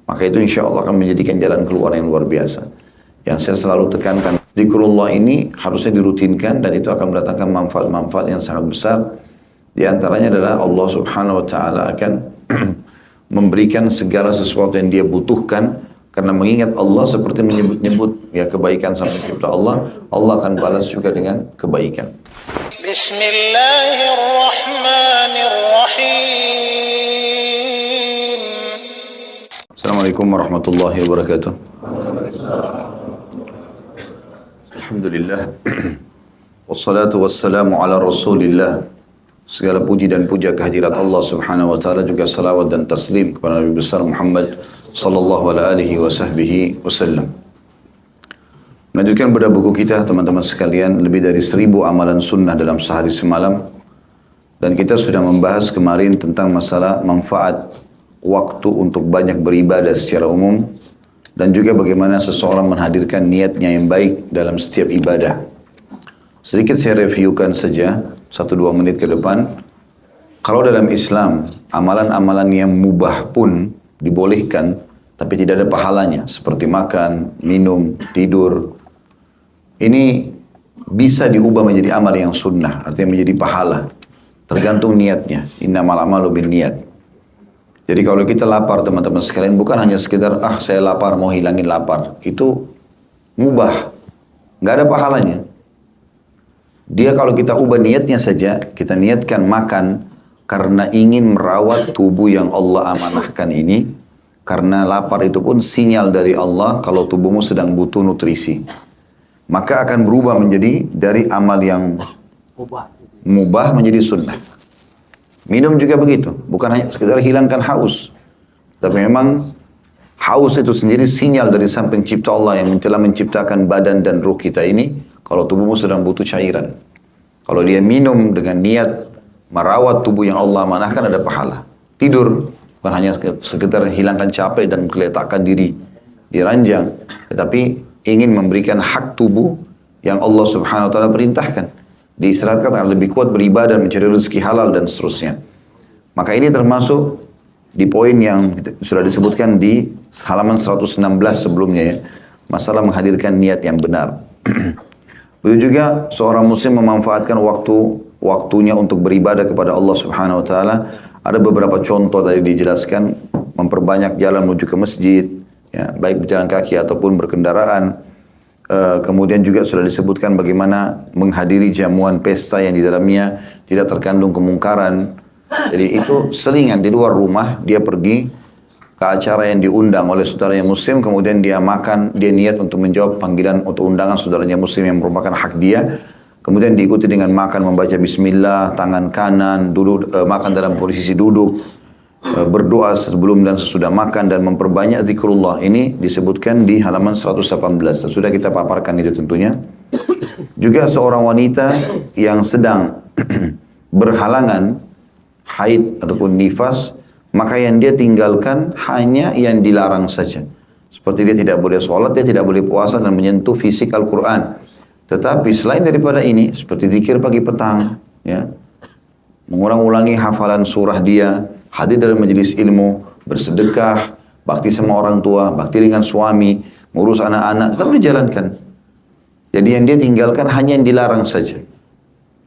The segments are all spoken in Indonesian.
Maka itu insya Allah akan menjadikan jalan keluar yang luar biasa. Yang saya selalu tekankan, zikrullah ini harusnya dirutinkan dan itu akan mendatangkan manfaat-manfaat yang sangat besar. Di antaranya adalah Allah Subhanahu wa taala akan memberikan segala sesuatu yang dia butuhkan, karena mengingat Allah seperti menyebut-nyebut ya kebaikan sampai kepada Allah, Allah akan balas juga dengan kebaikan. Bismillahirrahmanirrahim. Assalamualaikum warahmatullahi wabarakatuh. Alhamdulillah. Wassalatu wassalamu ala Rasulillah. Segala puji dan puja kehadirat Allah Subhanahu wa taala, juga salawat dan taslim kepada Nabi besar Muhammad sallallahu alaihi wasallam. Melanjutkan pada buku kita teman-teman sekalian, lebih dari 1000 amalan sunnah dalam sehari semalam, dan kita sudah membahas kemarin tentang masalah manfaat waktu untuk banyak beribadah secara umum, dan juga bagaimana seseorang menghadirkan niatnya yang baik dalam setiap ibadah. Sedikit saya reviewkan saja 1-2 menit ke depan. Kalau dalam Islam amalan-amalan yang mubah pun dibolehkan tapi tidak ada pahalanya, seperti makan, minum, tidur, ini bisa diubah menjadi amal yang sunnah, artinya menjadi pahala, tergantung niatnya. Innamal a'malu binniyat. Jadi kalau kita lapar teman-teman sekalian, bukan hanya sekedar saya lapar mau hilangin lapar, itu mubah, nggak ada pahalanya. Dia kalau kita ubah niatnya saja, kita niatkan makan karena ingin merawat tubuh yang Allah amanahkan ini, karena lapar itu pun sinyal dari Allah kalau tubuhmu sedang butuh nutrisi, maka akan berubah menjadi dari amal yang mubah menjadi sunnah. Minum juga begitu, bukan hanya sekedar hilangkan haus, tapi memang haus itu sendiri sinyal dari sang pencipta Allah yang telah menciptakan badan dan ruh kita ini, kalau tubuhmu sedang butuh cairan. Kalau dia minum dengan niat merawat tubuh yang Allah amanahkan, ada pahala. Tidur, bukan hanya sekedar hilangkan capek dan meletakkan diri di ranjang, tetapi ingin memberikan hak tubuh yang Allah Subhanahu wa taala perintahkan. Diistirahatkan agar lebih kuat beribadah, mencari rezeki halal dan seterusnya. Maka ini termasuk di poin yang sudah disebutkan di halaman 116 sebelumnya ya, masalah menghadirkan niat yang benar. Begitu juga seorang muslim memanfaatkan waktunya untuk beribadah kepada Allah Subhanahu wa taala. Ada beberapa contoh tadi dijelaskan, memperbanyak jalan menuju ke masjid, ya, baik berjalan kaki ataupun berkendaraan. Kemudian juga sudah disebutkan bagaimana menghadiri jamuan pesta yang di dalamnya tidak terkandung kemungkaran. Jadi itu selingan di luar rumah, dia pergi ke acara yang diundang oleh saudaranya muslim, kemudian dia makan, dia niat untuk menjawab panggilan atau undangan saudaranya muslim yang merupakan hak dia. Kemudian diikuti dengan makan, membaca bismillah, tangan kanan, duduk, makan dalam posisi duduk, berdoa sebelum dan sesudah makan, dan memperbanyak zikrullah. Ini disebutkan di halaman 118. Sudah kita paparkan itu tentunya. Juga seorang wanita yang sedang berhalangan haid ataupun nifas, maka yang dia tinggalkan hanya yang dilarang saja. Seperti dia tidak boleh sholat, dia tidak boleh puasa dan menyentuh fisik Al-Quran. Tetapi selain daripada ini, seperti zikir pagi petang, ya, mengulang-ulangi hafalan surah dia, hadir dalam majelis ilmu, bersedekah, bakti sama orang tua, bakti dengan suami, ngurus anak-anak, tetap dijalankan. Jadi yang dia tinggalkan hanya yang dilarang saja.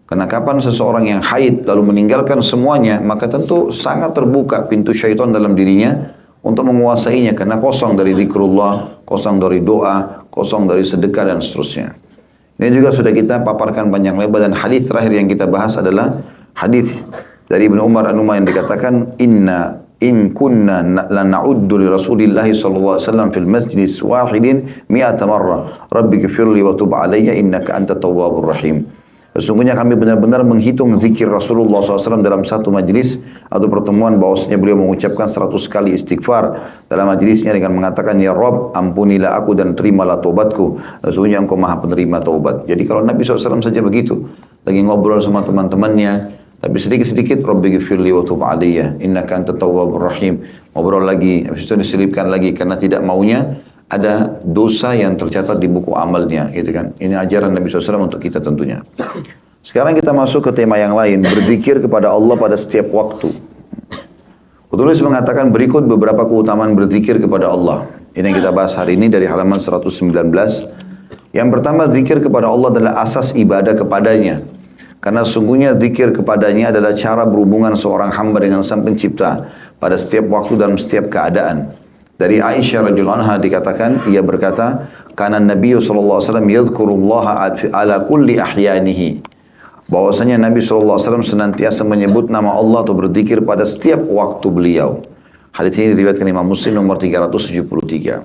Karena kapan seseorang yang haid lalu meninggalkan semuanya, maka tentu sangat terbuka pintu syaitan dalam dirinya untuk menguasainya, karena kosong dari zikrullah, kosong dari doa, kosong dari sedekah dan seterusnya. Ini juga sudah kita paparkan panjang lebar, dan hadis terakhir yang kita bahas adalah hadis dari Ibnu Umar yang dikatakan, in kunna lana'uddu li Rasulillahi sallallahu alaihi wasallam fil majlis wahidin 100 marrah rabbighfirli wa tub alayya innaka antat tawwabur rahim. Sesungguhnya kami benar-benar menghitung zikir Rasulullah SAW dalam satu majlis atau pertemuan, bahwasanya beliau mengucapkan 100 kali istighfar dalam majlisnya dengan mengatakan, ya Rabb, ampunilah aku dan terimalah taubatku, sesungguhnya engkau maha penerima taubat. Jadi kalau Nabi SAW saja begitu, lagi ngobrol sama teman-temannya, tapi sedikit-sedikit, Rabbighfirli wa tub alayya innaka antat tawwabur rahim, ngobrol lagi, habis itu diselipkan lagi, karena tidak maunya ada dosa yang tercatat di buku amalnya, gitu kan. Ini ajaran Nabi SAW untuk kita tentunya. Sekarang kita masuk ke tema yang lain, berzikir kepada Allah pada setiap waktu. Penulis mengatakan berikut beberapa keutamaan berzikir kepada Allah. Ini yang kita bahas hari ini dari halaman 119. Yang pertama, zikir kepada Allah adalah asas ibadah kepadanya. Karena sungguhnya zikir kepadanya adalah cara berhubungan seorang hamba dengan Sang Pencipta pada setiap waktu dan setiap keadaan. Dari Aisyah radhiyallahu anha dikatakan, ia berkata, "Kana Nabi sallallahu alaihi wasallam yadhkurullaha ala kulli ahyanihi." Bahwasanya Nabi sallallahu alaihi wasallam senantiasa menyebut nama Allah atau berzikir pada setiap waktu beliau. Hadis ini diriwayatkan Imam Muslim nomor 373.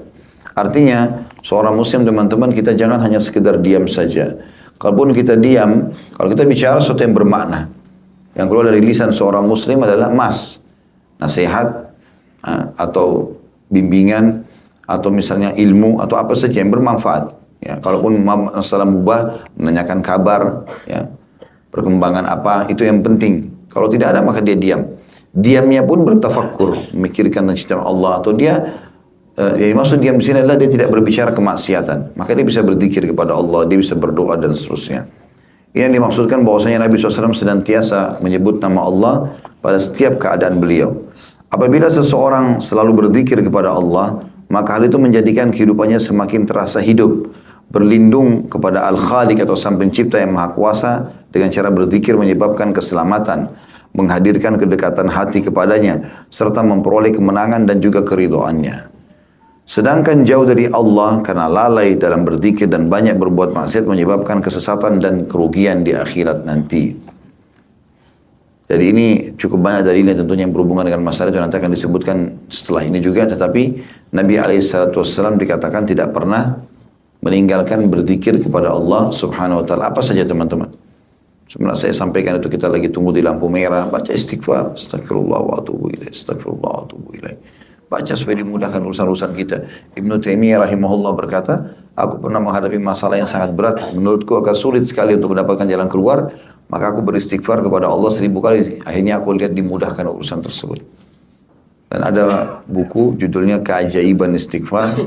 Artinya, seorang muslim teman-teman, kita jangan hanya sekedar diam saja. Kalaupun kita diam, kalau kita bicara sesuatu yang bermakna, yang keluar dari lisan seorang muslim adalah nasihat, atau bimbingan, atau misalnya ilmu, atau apa saja yang bermanfaat. Ya, kalaupun masalah mubah, menanyakan kabar, ya, perkembangan apa, itu yang penting. Kalau tidak ada, maka dia diam. Diamnya pun bertafakkur, memikirkan tentang Allah, atau dia yang maksud diam di sini adalah dia tidak berbicara kemaksiatan. Maka dia bisa berzikir kepada Allah, dia bisa berdoa dan seterusnya. Ini yang dimaksudkan bahwasanya Nabi SAW senantiasa menyebut nama Allah pada setiap keadaan beliau. Apabila seseorang selalu berzikir kepada Allah, maka hal itu menjadikan kehidupannya semakin terasa hidup. Berlindung kepada Al-Khaliq atau Sang Pencipta yang Maha Kuasa dengan cara berzikir menyebabkan keselamatan, menghadirkan kedekatan hati kepadanya, serta memperoleh kemenangan dan juga keridhoannya. Sedangkan jauh dari Allah karena lalai dalam berzikir dan banyak berbuat maksiat menyebabkan kesesatan dan kerugian di akhirat nanti. Jadi ini cukup banyak dalilnya tentunya yang berhubungan dengan masalah itu nanti akan disebutkan setelah ini juga. Tetapi Nabi SAW dikatakan tidak pernah meninggalkan berzikir kepada Allah Subhanahu Wa Taala. Apa saja teman-teman? Sebenarnya saya sampaikan itu, kita lagi tunggu di lampu merah, baca istighfar, astagfirullah wa atubu ilaih, astagfirullah wa atubu ilaih. Baca supaya dimudahkan urusan-urusan kita. Ibnu Taimiyah rahimahullah berkata, aku pernah menghadapi masalah yang sangat berat, menurutku akan sulit sekali untuk mendapatkan jalan keluar, maka aku beristighfar kepada Allah 1000 kali, akhirnya aku lihat dimudahkan urusan tersebut. Dan ada buku judulnya Keajaiban Istighfar,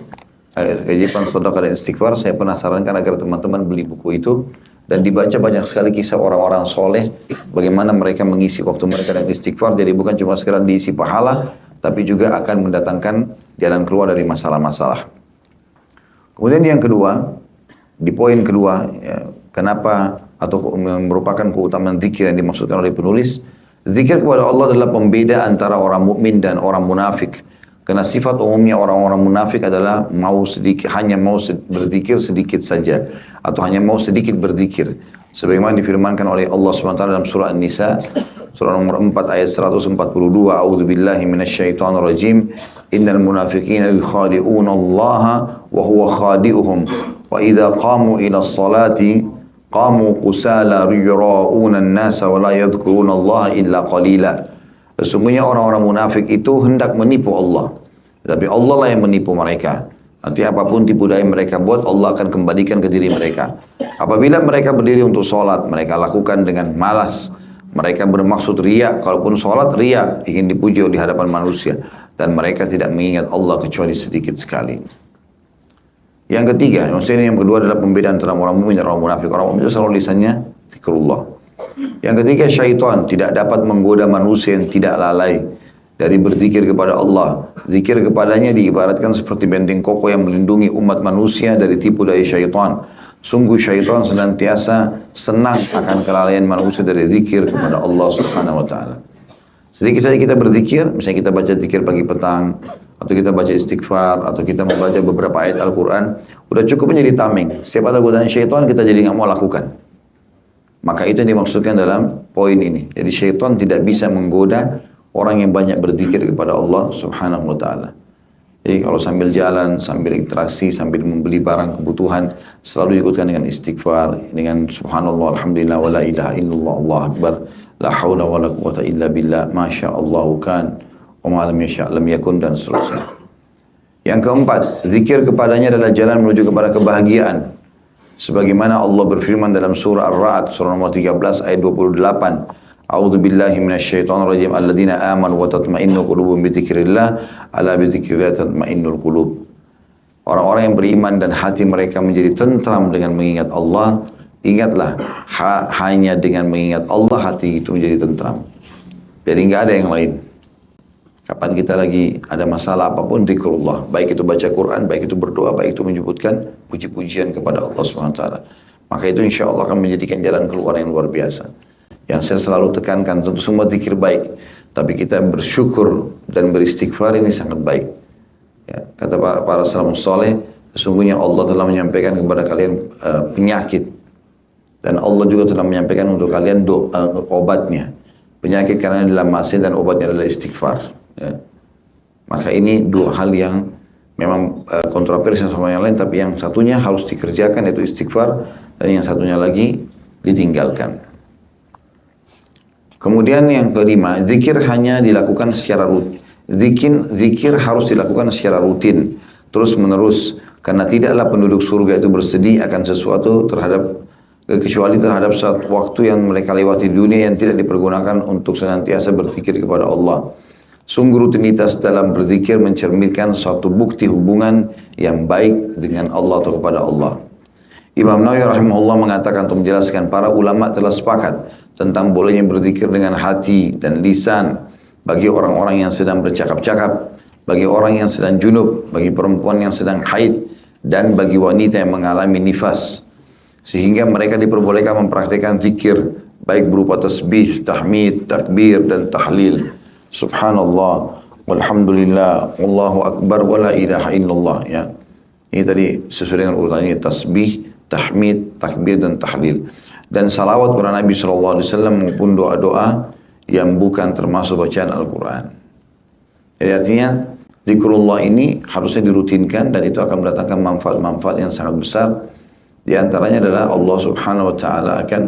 Keajaiban Sedekah dan Istighfar. Saya pernah sarankan agar teman-teman beli buku itu, dan dibaca banyak sekali kisah orang-orang soleh, bagaimana mereka mengisi waktu mereka dengan istighfar. Jadi bukan cuma sekedar diisi pahala, tapi juga akan mendatangkan jalan keluar dari masalah-masalah. Kemudian yang kedua, di poin kedua, ya, kenapa atau merupakan keutamaan zikir yang dimaksudkan oleh penulis, zikir kepada Allah adalah pembeda antara orang mukmin dan orang munafik. Karena sifat umumnya orang-orang munafik adalah hanya mau berzikir sedikit saja, atau hanya mau sedikit berzikir. Sebagaimana difirmankan oleh Allah SWT dalam surah An-Nisa, surah nomor 4 ayat 142, A'udzubillahi minasyaitonir rajim, innal munafiqina yukhadi'una Allah wa huwa khadi'uhum wa idza qamu ila sholati qamu qusala yura'una an-nasa wa la yadhkuruna Allah illa qalila. Sesungguhnya orang-orang munafik itu hendak menipu Allah, tapi Allah lah yang menipu mereka. Nanti apapun tipu daya mereka buat, Allah akan kembalikan ke diri mereka. Apabila mereka berdiri untuk sholat, mereka lakukan dengan malas. Mereka bermaksud riya, kalaupun sholat riya, ingin dipuji di hadapan manusia. Dan mereka tidak mengingat Allah kecuali sedikit sekali. Yang ketiga, yang kedua adalah pembedaan antara orang mukmin dan orang munafik. Orang mukmin itu selalu lisannya zikrullah. Yang ketiga, syaitan tidak dapat menggoda manusia yang tidak lalai dari berzikir kepada Allah. Zikir kepadanya diibaratkan seperti benteng kokoh yang melindungi umat manusia dari tipu daya syaitan. Sungguh syaitan senantiasa senang akan kelalaian manusia dari zikir kepada Allah Subhanahu Wa Taala. Sedikit saja kita berzikir, misalnya kita baca zikir pagi petang, atau kita baca istighfar, atau kita membaca beberapa ayat Al-Quran, udah cukup menjadi tameng. Setiap ada godaan syaitan kita jadi nggak mau lakukan. Maka itu yang dimaksudkan dalam poin ini. Jadi syaitan tidak bisa menggoda orang yang banyak berzikir kepada Allah Subhanahu Wa Taala. Jadi kalau sambil jalan, sambil interaksi, sambil membeli barang kebutuhan, selalu diikutkan dengan istighfar, dengan subhanallah, alhamdulillah, wa la ilaha illallah, Allah akbar, la hawla wa la quwata illa billah, masya Allah kan, wa ma lam yasha' lam yakun, dan seterusnya. Yang keempat, zikir kepadanya adalah jalan menuju kepada kebahagiaan. Sebagaimana Allah berfirman dalam surah Ar-Ra'd, surah nomor 13 ayat 28. A'udzu billahi minasyaitonir rajim. Alladzina amanu wa tatma'innu qulubuhum bi dzikrillah, ala bi dzikrillah tatma'innul qulub. Orang-orang yang beriman dan hati mereka menjadi tentram dengan mengingat Allah. Ingatlah, hanya dengan mengingat Allah hati itu menjadi tentram. Jadi enggak ada yang lain. Kapan kita lagi ada masalah apapun, zikrullah. Baik itu baca Quran, baik itu berdoa, baik itu menyebutkan puji-pujian kepada Allah SWT. Maka itu insya Allah akan menjadikan jalan keluar yang luar biasa. Yang saya selalu tekankan, tentu semua zikir baik. Tapi kita bersyukur dan beristighfar ini sangat baik. Ya, kata para salafus saleh, sesungguhnya Allah telah menyampaikan kepada kalian penyakit. Dan Allah juga telah menyampaikan untuk kalian obatnya. Penyakit karena dalam maksiat dan obatnya adalah istighfar. Ya. Maka ini dua hal yang memang kontroversial sama yang lain, tapi yang satunya harus dikerjakan yaitu istighfar, dan yang satunya lagi ditinggalkan. Kemudian yang kelima, zikir hanya dilakukan secara rutin. Zikir harus dilakukan secara rutin, terus menerus, karena tidaklah penduduk surga itu bersedih akan sesuatu kecuali terhadap saat waktu yang mereka lewati di dunia yang tidak dipergunakan untuk senantiasa berzikir kepada Allah. Sungguh rutinitas dalam berzikir mencerminkan suatu bukti hubungan yang baik dengan Allah atau kepada Allah. Imam Nawawi rahimahullah mengatakan untuk menjelaskan, para ulama telah sepakat tentang bolehnya berzikir dengan hati dan lisan bagi orang-orang yang sedang bercakap-cakap, bagi orang yang sedang junub, bagi perempuan yang sedang haid, dan bagi wanita yang mengalami nifas. Sehingga mereka diperbolehkan mempraktikkan zikir baik berupa tasbih, tahmid, takbir, dan tahlil. Subhanallah, walhamdulillah, Allahu akbar, wa la ilaha illallah. Ya. Ini tadi sesuai dengan urutannya, tasbih, tahmid, takbir, dan tahlil. Dan salawat kepada Nabi SAW maupun doa-doa yang bukan termasuk bacaan Al-Quran. Jadi artinya, zikrullah ini harusnya dirutinkan dan itu akan mendatangkan manfaat-manfaat yang sangat besar. Di antaranya adalah Allah Subhanahu wa Ta'ala akan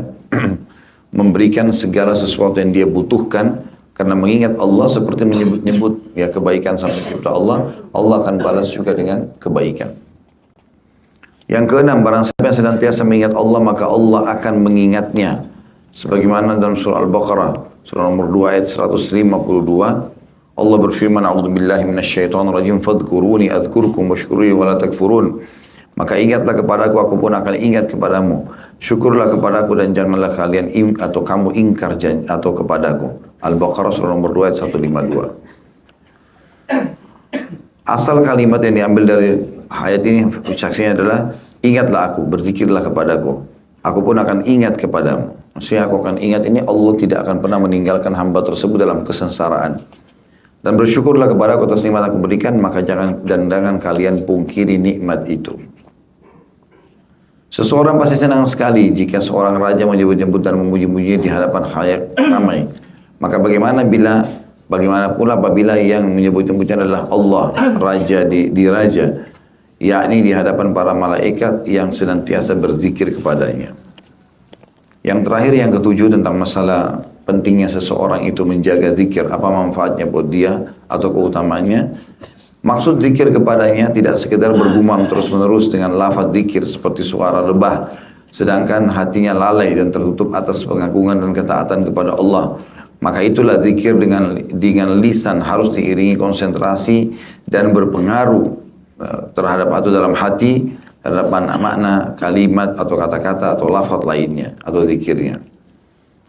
memberikan segala sesuatu yang dia butuhkan, karena mengingat Allah seperti menyebut-nyebut ya kebaikan sama pencipta Allah, Allah akan balas juga dengan kebaikan. Yang keenam, barang siapa yang senantiasa mengingat Allah, maka Allah akan mengingatnya. Sebagaimana dalam surah Al-Baqarah, surah nomor 2 ayat 152, Allah berfirman, "A'udzubillahi minasyaitonirrajim, fadhkuruni adzkurkum washkuruni wa la takfurun." Maka ingatlah kepadaku, aku pun akan ingat kepadamu. Syukurlah kepadaku dan janganlah kalian atau kamu ingkar atau kepadaku. Al-Baqarah surah nomor 2 ayat 152. Asal kalimat yang diambil dari ayat ini saksinya adalah, ingatlah aku, berzikirlah kepadaku. Aku pun akan ingat kepadamu. Maksudnya aku akan ingat ini, Allah tidak akan pernah meninggalkan hamba tersebut dalam kesengsaraan. Dan bersyukurlah kepada aku atas nikmat aku berikan, maka jangan kalian pungkiri nikmat itu. Seseorang pasti senang sekali jika seorang raja menyebut-nyebut dan memuji-mujinya di hadapan khalayak ramai. Maka bagaimana pula apabila yang menyebut-nyebutnya adalah Allah, raja di raja, yakni di hadapan para malaikat yang senantiasa berzikir kepadanya. Yang terakhir, yang ketujuh, tentang masalah pentingnya seseorang itu menjaga zikir, apa manfaatnya buat dia atau keutamaannya. Maksud zikir kepadanya tidak sekedar bergumam terus-menerus dengan lafaz zikir seperti suara lebah, sedangkan hatinya lalai dan tertutup atas pengagungan dan ketaatan kepada Allah. Maka itulah zikir dengan lisan harus diiringi konsentrasi dan berpengaruh terhadap atau dalam hati, terhadap makna kalimat atau kata-kata atau lafaz lainnya atau zikirnya.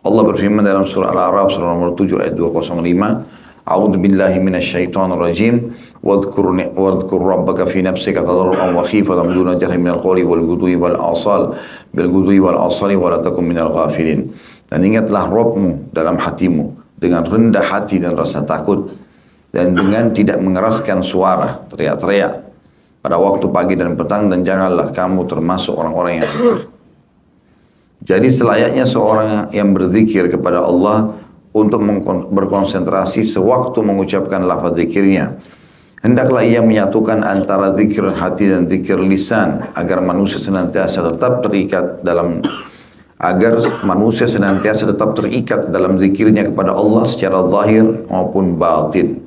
Allah berfirman dalam surah Al-A'raf surah nomor 7 ayat 205, A'udzu billahi minasyaitonir rajim, wadhkur rabbaka fi nafsika tadarruan wa khifatan duna jahri minal qawli wal ghudwi wal asali wa la takun minal ghafilin. Dan ingatlah Rabbmu dalam hatimu dengan rendah hati dan rasa takut, dan dengan tidak mengeraskan suara, teriak-teriak pada waktu pagi dan petang, dan janganlah kamu termasuk orang-orang yang kafir. Jadi selayaknya seorang yang berzikir kepada Allah untuk berkonsentrasi sewaktu mengucapkan lafaz zikirnya. Hendaklah ia menyatukan antara zikir hati dan zikir lisan agar manusia senantiasa tetap terikat dalam zikirnya kepada Allah secara zahir maupun batin.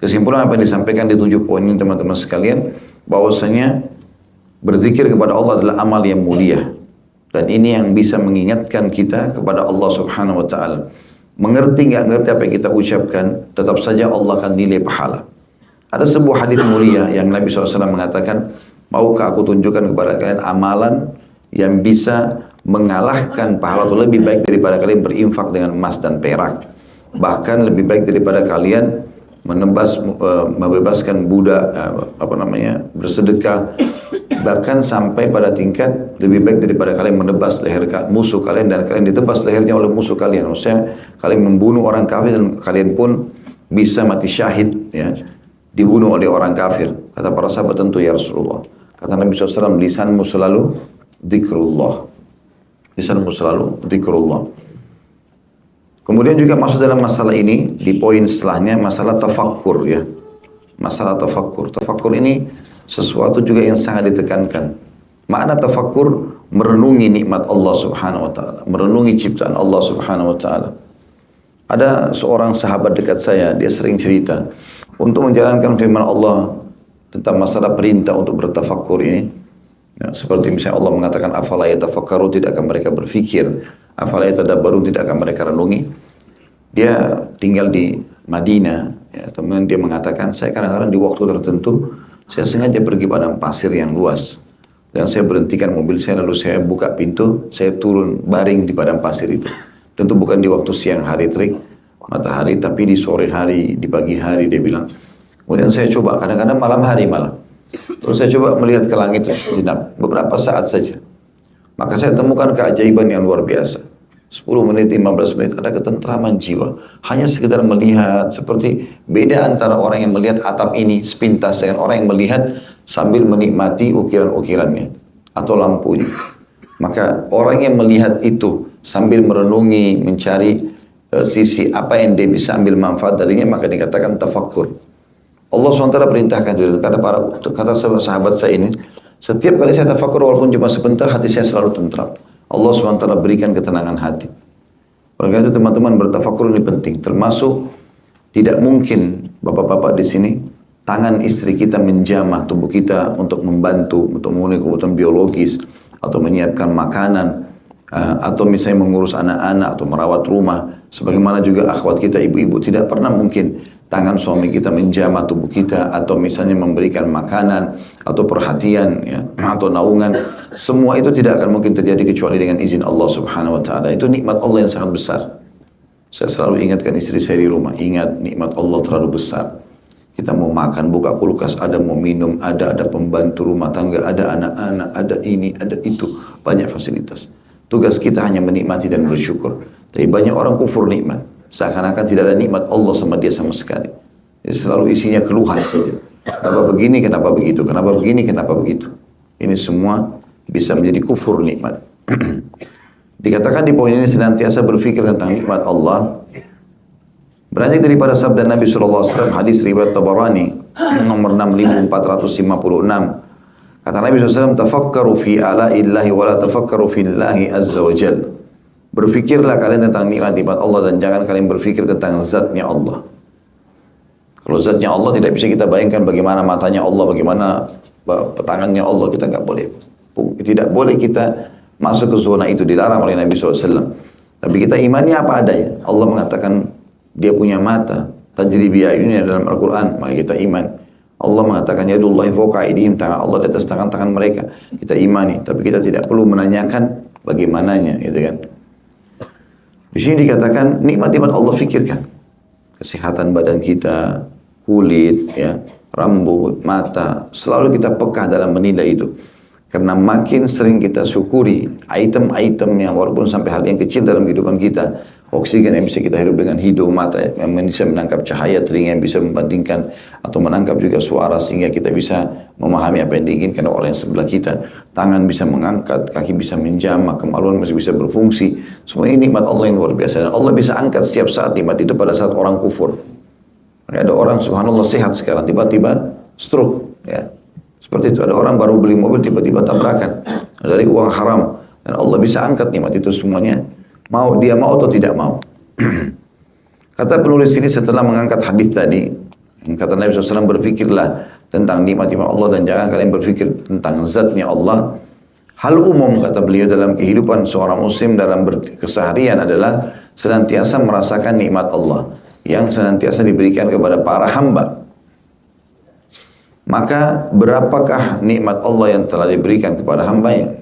Kesimpulan apa yang disampaikan di 7 poin ini teman-teman sekalian, bahwasanya berzikir kepada Allah adalah amal yang mulia. Dan ini yang bisa mengingatkan kita kepada Allah Subhanahu wa Ta'ala. Mengerti nggak ngerti apa yang kita ucapkan, tetap saja Allah akan nilai pahala. Ada sebuah hadis mulia yang Nabi SAW mengatakan, maukah aku tunjukkan kepada kalian amalan yang bisa mengalahkan pahala atau lebih baik daripada kalian berinfak dengan emas dan perak. bahkan lebih baik daripada kalian membebaskan budak, bersedekah, bahkan sampai pada tingkat lebih baik daripada kalian menebas leher musuh kalian dan kalian ditebas lehernya oleh musuh kalian. Maksudnya kalian membunuh orang kafir dan kalian pun bisa mati syahid, ya, dibunuh oleh orang kafir. Kata para sahabat, tentu ya Rasulullah. Kata Nabi SAW, lisanmu selalu zikrullah. Lisanmu selalu zikrullah. Kemudian juga masuk dalam masalah ini, di poin setelahnya, masalah tafakkur, ya. Masalah tafakkur. Tafakkur ini sesuatu juga yang sangat ditekankan. Makna tafakkur, merenungi nikmat Allah Subhanahu wa taala, merenungi ciptaan Allah Subhanahu wa taala. Ada seorang sahabat dekat saya, dia sering cerita untuk menjalankan firman Allah tentang masalah perintah untuk bertafakkur ini. Ya, seperti misalnya Allah mengatakan afala yatafakkaru, tidak akan mereka berfikir, afala yatadabbaru, tidak akan mereka renungi. Dia tinggal di Madinah, ya, kemudian dia mengatakan, saya kadang-kadang di waktu tertentu saya sengaja pergi padang pasir yang luas dan saya berhentikan mobil saya, lalu saya buka pintu, saya turun baring di padang pasir itu. Tentu bukan di waktu siang hari terik matahari, tapi di sore hari, di pagi hari, dia bilang. Kemudian saya coba, kadang-kadang malam hari malah. Terus saya coba melihat ke langit sejenak, beberapa saat saja. Maka saya temukan keajaiban yang luar biasa. 10 menit, 15 menit, ada ketentraman jiwa. Hanya sekedar melihat, seperti beda antara orang yang melihat atap ini sepintas dengan orang yang melihat sambil menikmati ukiran-ukirannya atau lampunya. Maka orang yang melihat itu sambil merenungi, mencari sisi apa yang dia bisa ambil manfaat darinya, maka dikatakan tafakkur. Allah SWT perintahkan dulu, kata sahabat saya ini, setiap kali saya tafakkur walaupun cuma sebentar, hati saya selalu tentram. Allah SWT berikan ketenangan hati. Oleh karena itu teman-teman, bertafakkur ini penting. Termasuk tidak mungkin bapak-bapak di sini tangan istri kita menjamah tubuh kita untuk membantu, untuk memenuhi kebutuhan biologis, atau menyiapkan makanan, atau misalnya mengurus anak-anak atau merawat rumah. Sebagaimana juga akhwat kita ibu-ibu, tidak pernah mungkin tangan suami kita menjamah tubuh kita, atau misalnya memberikan makanan atau perhatian, ya, atau naungan. Semua itu tidak akan mungkin terjadi kecuali dengan izin Allah Subhanahu wa taala. Itu nikmat Allah yang sangat besar. Saya selalu ingatkan istri saya di rumah, ingat nikmat Allah terlalu besar. Kita mau makan, buka kulkas, ada mau minum, ada pembantu rumah tangga, ada anak-anak, ada ini, ada itu, banyak fasilitas. Tugas kita hanya menikmati dan bersyukur. Tapi banyak orang kufur nikmat, seakan-akan tidak ada nikmat Allah sama dia sama sekali. Jadi selalu isinya keluhan saja. Kenapa begini, kenapa begitu, kenapa begini, kenapa begitu. Ini semua bisa menjadi kufur nikmat. Dikatakan di poin ini senantiasa berfikir tentang nikmat Allah. Beranjak daripada sabda Nabi SAW, hadis riwayat Tabarani, nomor 6456. Kata Nabi SAW, tafakkaru fi ala'illahi wa la tafakkaru fillahi azza wa jal. Berfikirlah kalian tentang nikmat-nikmat Allah dan jangan kalian berfikir tentang zatnya Allah. Kalau zatnya Allah tidak bisa kita bayangkan bagaimana matanya Allah, bagaimana tangannya Allah, kita nggak boleh. Tidak boleh kita masuk ke zona itu, dilarang oleh Nabi SAW. Tapi kita imani apa adanya. Allah mengatakan dia punya mata, tajri bi ayunina dalam Al-Quran, maka kita iman. Allah mengatakan yadullahi fawqa aydihim, tangan Allah di atas tangan-tangan mereka, kita imani. Tapi kita tidak perlu menanyakan bagaimananya, gitu kan. Di sini dikatakan nikmat-nikmat Allah, fikirkan. Kesehatan badan kita, kulit, ya, rambut, mata, selalu kita peka dalam menilai itu. Karena makin sering kita syukuri item-item yang walaupun sampai hal yang kecil dalam kehidupan kita, oksigen yang bisa kita hidup dengan hidung, mata yang bisa menangkap cahaya, telinga yang bisa membandingkan atau menangkap juga suara sehingga kita bisa memahami apa yang diinginkan oleh orang yang sebelah kita, tangan bisa mengangkat, kaki bisa menjamah, kemaluan masih bisa berfungsi. Semua ini nikmat Allah yang luar biasa, dan Allah bisa angkat setiap saat nikmat itu pada saat orang kufur. Ada orang subhanallah sehat sekarang, tiba-tiba stroke, ya. Seperti itu, ada orang baru beli mobil tiba-tiba tabrakan dari uang haram, dan Allah bisa angkat nikmat itu semuanya, mau dia mau atau tidak mau. Kata penulis ini setelah mengangkat hadis tadi, kata Nabi SAW, berfikirlah tentang nikmat-nikmat Allah dan jangan kalian berfikir tentang zatnya Allah. Hal umum, kata beliau, dalam kehidupan seorang muslim dalam keseharian adalah senantiasa merasakan nikmat Allah yang senantiasa diberikan kepada para hamba. Maka berapakah nikmat Allah yang telah diberikan kepada hambanya?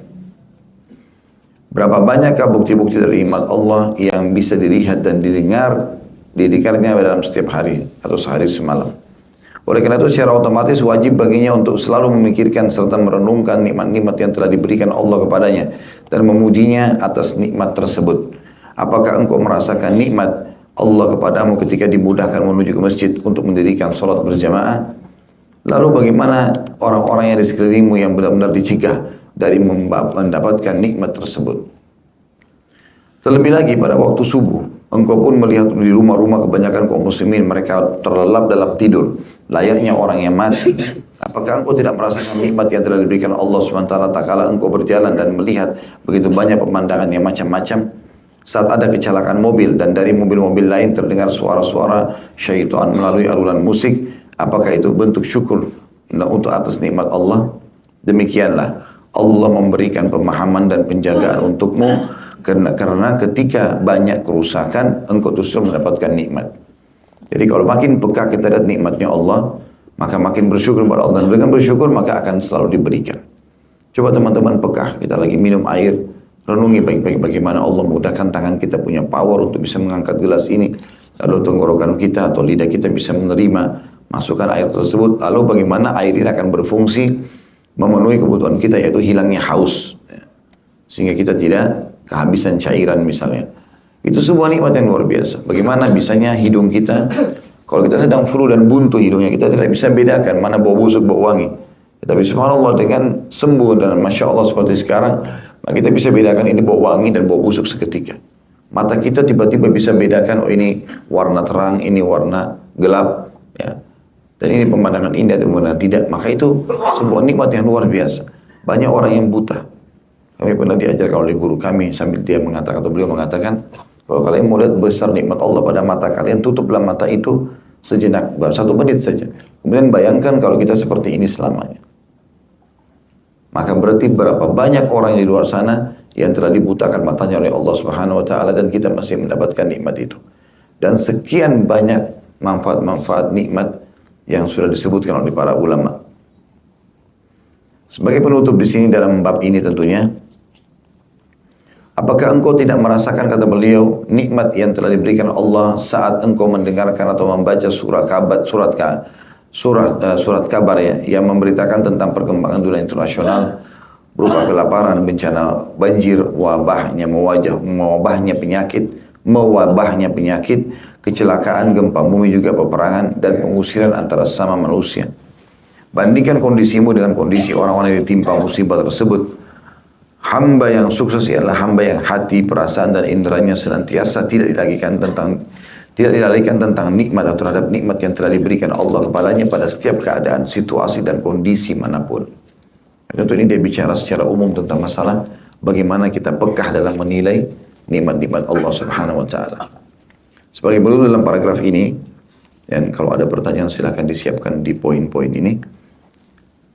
Berapa banyakkah bukti-bukti dari nikmat Allah yang bisa dilihat dan didengar didikannya dalam setiap hari atau sehari semalam. Oleh karena itu secara otomatis wajib baginya untuk selalu memikirkan serta merenungkan nikmat-nikmat yang telah diberikan Allah kepadanya dan memujinya atas nikmat tersebut. Apakah engkau merasakan nikmat Allah kepadamu ketika dimudahkan menuju ke masjid untuk mendirikan salat berjamaah? Lalu bagaimana orang-orang yang di sekelilingmu yang benar-benar dicegah dari mendapatkan nikmat tersebut? Terlebih lagi pada waktu subuh, engkau pun melihat di rumah-rumah kebanyakan kaum muslimin mereka terlelap dalam tidur, layaknya orang yang mati. Apakah engkau tidak merasakan nikmat yang telah diberikan Allah SWT tak kala engkau berjalan dan melihat begitu banyak pemandangan yang macam-macam? Saat ada kecelakaan mobil dan dari mobil-mobil lain terdengar suara-suara syaitan melalui alunan musik, apakah itu bentuk syukur untuk atas nikmat Allah? Demikianlah Allah memberikan pemahaman dan penjagaan untukmu karena ketika banyak kerusakan engkau justru mendapatkan nikmat. Jadi kalau makin peka kita lihat nikmatnya Allah, maka makin bersyukur kepada Allah, dan dengan bersyukur maka akan selalu diberikan. Coba teman-teman peka, kita lagi minum air, renungi baik-baik bagaimana Allah mudahkan tangan kita punya power untuk bisa mengangkat gelas ini, lalu tenggorokan kita atau lidah kita bisa menerima masukkan air tersebut, lalu bagaimana air ini akan berfungsi memenuhi kebutuhan kita, yaitu hilangnya haus, sehingga kita tidak kehabisan cairan misalnya. Itu sebuah nikmat yang luar biasa. Bagaimana bisanya hidung kita, kalau kita sedang flu dan buntu hidungnya, kita tidak bisa bedakan mana bau busuk, bau wangi. Tapi subhanallah dengan sembuh dan masya Allah seperti sekarang, maka kita bisa bedakan ini bau wangi dan bau busuk seketika. Mata kita tiba-tiba bisa bedakan, oh ini warna terang, ini warna gelap, ya. Dan ini pemandangan indah dan pemandangan tidak. Maka itu sebuah nikmat yang luar biasa. Banyak orang yang buta. Kami pernah diajarkan oleh guru kami sambil dia mengatakan, atau beliau mengatakan, kalau kalian mau lihat besar nikmat Allah pada mata kalian, tutuplah mata itu sejenak, baru 1 menit saja. Kemudian bayangkan kalau kita seperti ini selamanya. Maka berarti berapa banyak orang di luar sana yang telah dibutakan matanya oleh Allah Subhanahu wa taala dan kita masih mendapatkan nikmat itu. Dan sekian banyak manfaat-manfaat nikmat yang sudah disebutkan oleh para ulama. Sebagai penutup di sini dalam bab ini tentunya, apakah engkau tidak merasakan, kata beliau, nikmat yang telah diberikan Allah saat engkau mendengarkan atau membaca surat kabar ya, yang memberitakan tentang perkembangan dunia internasional berupa kelaparan, bencana banjir, mewabahnya penyakit, kecelakaan, gempa bumi, juga peperangan dan pengusiran antara sesama manusia. Bandingkan kondisimu dengan kondisi orang-orang yang ditimpa musibah tersebut. Hamba yang sukses ialah hamba yang hati, perasaan dan inderanya senantiasa tidak dilalikan tentang nikmat atau terhadap nikmat yang telah diberikan Allah kepadanya pada setiap keadaan, situasi dan kondisi manapun. Tentu ini dia bicara secara umum tentang masalah bagaimana kita pekah dalam menilai nikmat-nikmat Allah Subhanahu wa taala. Sebagai berikut dalam paragraf ini, dan kalau ada pertanyaan silakan disiapkan di poin-poin ini.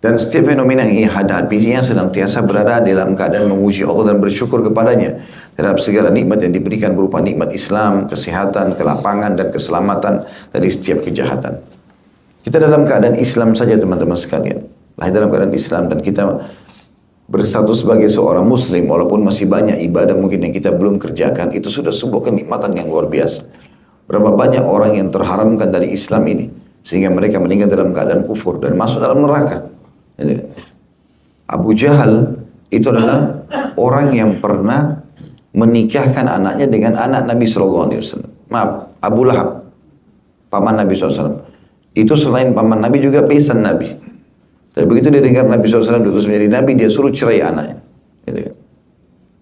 Dan setiap fenomena yang ia hadapinya senantiasa berada dalam keadaan memuji Allah dan bersyukur kepadanya terhadap segala nikmat yang diberikan berupa nikmat Islam, kesehatan, kelapangan dan keselamatan dari setiap kejahatan. Kita dalam keadaan Islam saja teman-teman sekalian. Lahir dalam keadaan Islam dan kita berstatus sebagai seorang Muslim walaupun masih banyak ibadah mungkin yang kita belum kerjakan, itu sudah sebuah kenikmatan yang luar biasa. Berapa banyak orang yang terharamkan dari Islam ini sehingga mereka meninggal dalam keadaan kufur dan masuk dalam neraka. Abu Jahal itu adalah orang yang pernah menikahkan anaknya dengan anak Nabi SAW. Maaf, Abu Lahab, paman Nabi SAW. Itu selain paman Nabi juga besan Nabi. Dan begitu dia dengar Nabi SAW diutus menjadi Nabi, dia suruh cerai anaknya.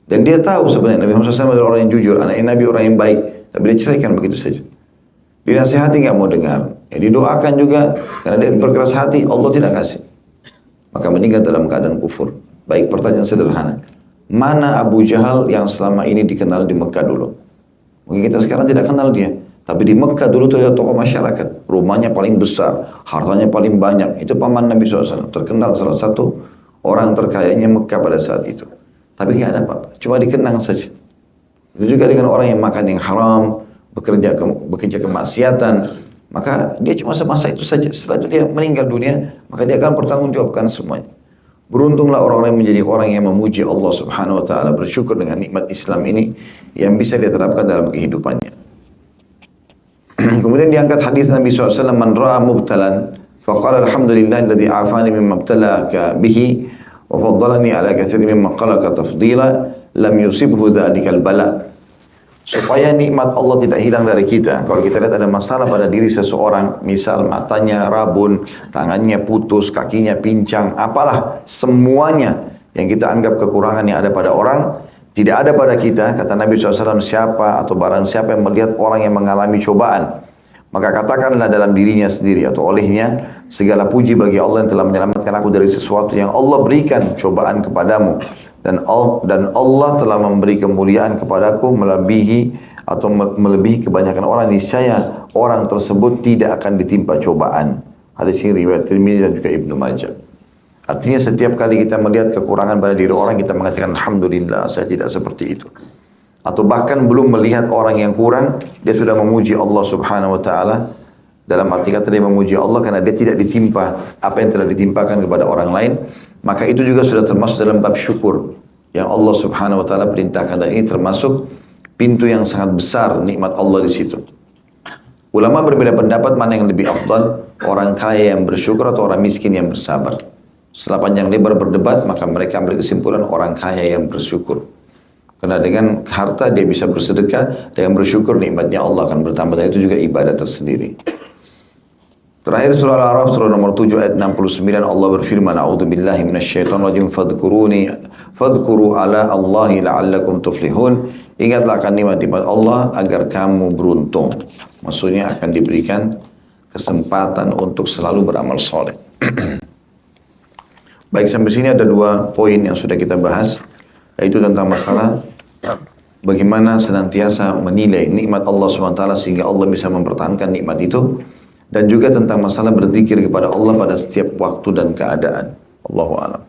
Dan dia tahu sebenarnya Nabi Muhammad SAW adalah orang yang jujur, anaknya Nabi orang yang baik. Tapi dia ceraikan begitu saja. Dinasihati nggak mau dengar. Ya, didoakan juga, karena dia berkeras hati, Allah tidak kasih. Maka meninggal dalam keadaan kufur. Baik, pertanyaan sederhana. Mana Abu Jahal yang selama ini dikenal di Mekah dulu? Mungkin kita sekarang tidak kenal dia. Tapi di Mekah dulu itu ada tokoh masyarakat. Rumahnya paling besar, hartanya paling banyak. Itu paman Nabi SAW. Terkenal salah satu orang terkayanya Mekah pada saat itu. Tapi nggak ada apa-apa. Cuma dikenang saja. Itu juga dengan orang yang makan yang haram, bekerja kemaksiatan. Maka dia cuma semasa itu saja. Setelah itu dia meninggal dunia, maka dia akan bertanggungjawabkan semuanya. Beruntunglah orang-orang yang menjadi orang yang memuji Allah Subhanahu wa taala, bersyukur dengan nikmat Islam ini yang bisa dia terapkan dalam kehidupannya. Kemudian diangkat hadis Nabi SAW, man ra'a mubtalan faqala alhamdulillah alladhi afani mimma ibtalaka bihi wa faddalani ala katsirin mimma qalaka tafdila lam yusibhu dhalikal bala. Supaya nikmat Allah tidak hilang dari kita. Kalau kita lihat ada masalah pada diri seseorang, misal matanya rabun, tangannya putus, kakinya pincang, apalah, semuanya yang kita anggap kekurangan yang ada pada orang, tidak ada pada kita. Kata Nabi SAW, siapa atau barang siapa yang melihat orang yang mengalami cobaan, maka katakanlah dalam dirinya sendiri atau olehnya, segala puji bagi Allah yang telah menyelamatkan aku dari sesuatu yang Allah berikan cobaan kepadamu. Dan Allah telah memberi kemuliaan kepadaku melebihi kebanyakan orang. Niscaya orang tersebut tidak akan ditimpa cobaan. Hadis ini riwayat Tirmidzi dan juga Ibnu Majah. Artinya setiap kali kita melihat kekurangan pada diri orang, kita mengatakan alhamdulillah saya tidak seperti itu. Atau bahkan belum melihat orang yang kurang, dia sudah memuji Allah Subhanahu wa taala. Dalam arti kata dia memuji Allah karena dia tidak ditimpa apa yang telah ditimpakan kepada orang lain. Maka itu juga sudah termasuk dalam bab syukur yang Allah Subhanahu wa taala perintahkan, dan ini termasuk pintu yang sangat besar nikmat Allah di situ. Ulama berbeda pendapat mana yang lebih afdal, orang kaya yang bersyukur atau orang miskin yang bersabar. Setelah panjang lebar berdebat, maka mereka ambil kesimpulan orang kaya yang bersyukur. Karena dengan harta dia bisa bersedekah, dengan bersyukur nikmatnya Allah akan bertambah, dan itu juga ibadah tersendiri. Terakhir surah Al-A'raf surah nomor 7 ayat 69, Allah berfirman, a'udzubillahi minasyaitonir rajim, fadhkuru ala Allahi la'allakum tuflihun. Ingatlah akan nikmat-nikmat Allah agar kamu beruntung. Maksudnya akan diberikan kesempatan untuk selalu beramal soleh. Baik, sampai sini ada 2 poin yang sudah kita bahas, yaitu tentang masalah bagaimana senantiasa menilai nikmat Allah SWT sehingga Allah bisa mempertahankan nikmat itu. Dan juga tentang masalah berzikir kepada Allah pada setiap waktu dan keadaan. Allahu a'lam.